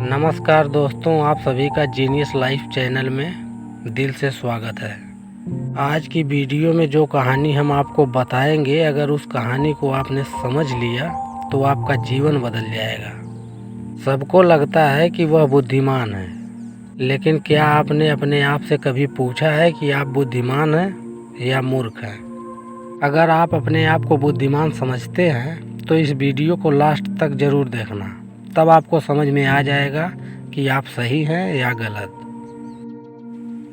नमस्कार दोस्तों, आप सभी का जीनियस लाइफ चैनल में दिल से स्वागत है। आज की वीडियो में जो कहानी हम आपको बताएंगे, अगर उस कहानी को आपने समझ लिया तो आपका जीवन बदल जाएगा। सबको लगता है कि वह बुद्धिमान है, लेकिन क्या आपने अपने आप से कभी पूछा है कि आप बुद्धिमान हैं या मूर्ख हैं? अगर आप अपने आप को बुद्धिमान समझते हैं तो इस वीडियो को लास्ट तक ज़रूर देखना, तब आपको समझ में आ जाएगा कि आप सही हैं या गलत।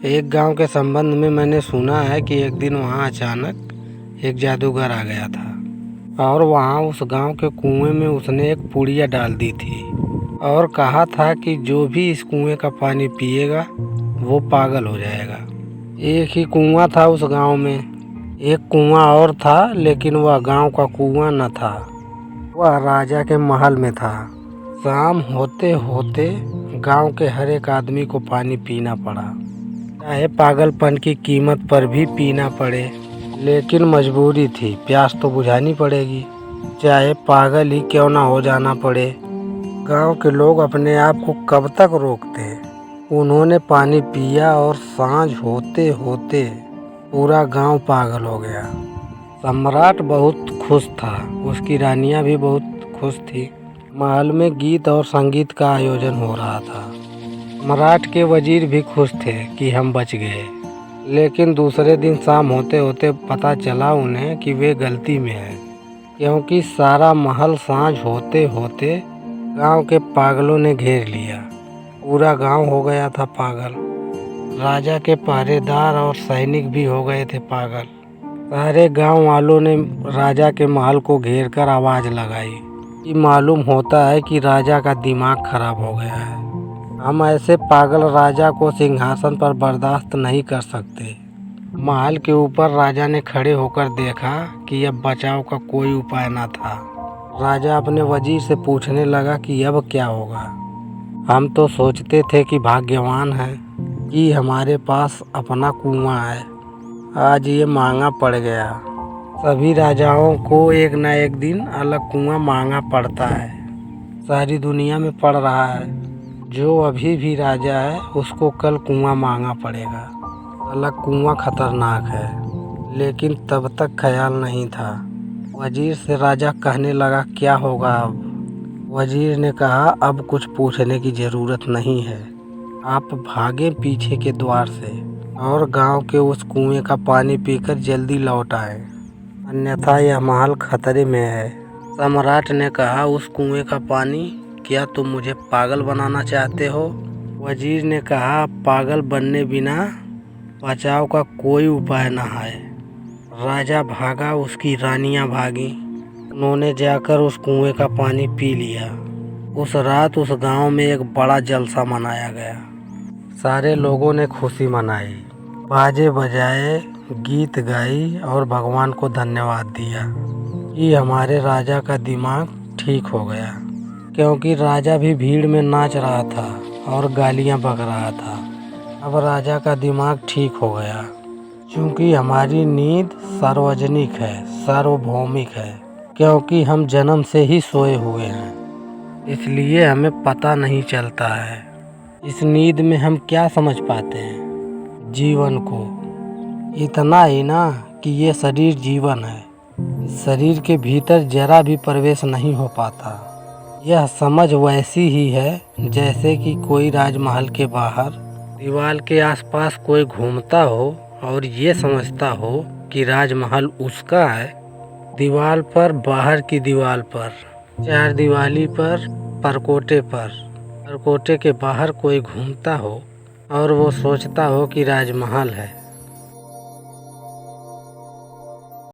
एक गांव के संबंध में मैंने सुना है कि एक दिन वहां अचानक एक जादूगर आ गया था और वहां उस गांव के कुएं में उसने एक पुड़िया डाल दी थी और कहा था कि जो भी इस कुएं का पानी पिएगा वो पागल हो जाएगा। एक ही कुआं था उस गांव में। एक कुआं और था, लेकिन वह गांव का कुआं न था, वह राजा के महल में था। शाम होते होते गांव के हर एक आदमी को पानी पीना पड़ा, चाहे पागलपन की कीमत पर भी पीना पड़े, लेकिन मजबूरी थी, प्यास तो बुझानी पड़ेगी, चाहे पागल ही क्यों ना हो जाना पड़े। गांव के लोग अपने आप को कब तक रोकते। उन्होंने पानी पिया और सांझ होते होते पूरा गांव पागल हो गया। सम्राट बहुत खुश था, उसकी रानियां भी बहुत खुश थी। महल में गीत और संगीत का आयोजन हो रहा था। सम्राट के वजीर भी खुश थे कि हम बच गए, लेकिन दूसरे दिन शाम होते होते पता चला उन्हें कि वे गलती में हैं, क्योंकि सारा महल सांझ होते होते गांव के पागलों ने घेर लिया। पूरा गांव हो गया था पागल। राजा के पहरेदार और सैनिक भी हो गए थे पागल। सारे गांव वालों ने राजा के महल को घेर कर आवाज़ लगाई कि मालूम होता है कि राजा का दिमाग खराब हो गया है। हम ऐसे पागल राजा को सिंहासन पर बर्दाश्त नहीं कर सकते। महल के ऊपर राजा ने खड़े होकर देखा कि अब बचाव का कोई उपाय न था। राजा अपने वजीर से पूछने लगा कि अब क्या होगा। हम तो सोचते थे कि भाग्यवान हैं कि हमारे पास अपना कुआं है, आज ये महंगा पड़ गया। सभी राजाओं को एक न एक दिन अलग कुआं महंगा पड़ता है, सारी दुनिया में पड़ रहा है। जो अभी भी राजा है उसको कल कुआं महंगा पड़ेगा। अलग कुआं खतरनाक है, लेकिन तब तक ख्याल नहीं था। वजीर से राजा कहने लगा, क्या होगा अब? वजीर ने कहा, अब कुछ पूछने की ज़रूरत नहीं है, आप भागे पीछे के द्वार से और गांव के उस कुएं का पानी पीकर जल्दी लौट आए, अन्यथा यह महल खतरे में है। सम्राट ने कहा, उस कुएं का पानी? क्या तुम मुझे पागल बनाना चाहते हो? वजीर ने कहा, पागल बनने बिना बचाव का कोई उपाय न है। राजा भागा, उसकी रानियां भागी। उन्होंने जाकर उस कुएं का पानी पी लिया। उस रात उस गांव में एक बड़ा जलसा मनाया गया। सारे लोगों ने खुशी मनाई, बाजे बजाए, गीत गाई और भगवान को धन्यवाद दिया कि हमारे राजा का दिमाग ठीक हो गया, क्योंकि राजा भी भीड़ में नाच रहा था और गालियां बक रहा था। अब राजा का दिमाग ठीक हो गया, क्योंकि हमारी नींद सार्वजनिक है, सार्वभौमिक है, क्योंकि हम जन्म से ही सोए हुए हैं, इसलिए हमें पता नहीं चलता है। इस नींद में हम क्या समझ पाते हैं? जीवन को। इतना ही ना कि ये शरीर जीवन है, इस शरीर के भीतर जरा भी प्रवेश नहीं हो पाता। यह समझ वैसी ही है जैसे कि कोई राजमहल के बाहर दीवार के आसपास कोई घूमता हो और ये समझता हो कि राजमहल उसका है। दीवार पर, बाहर की दीवार पर, चार दीवारी पर, परकोटे पर, परकोटे के बाहर कोई घूमता हो और वो सोचता हो कि राजमहल है।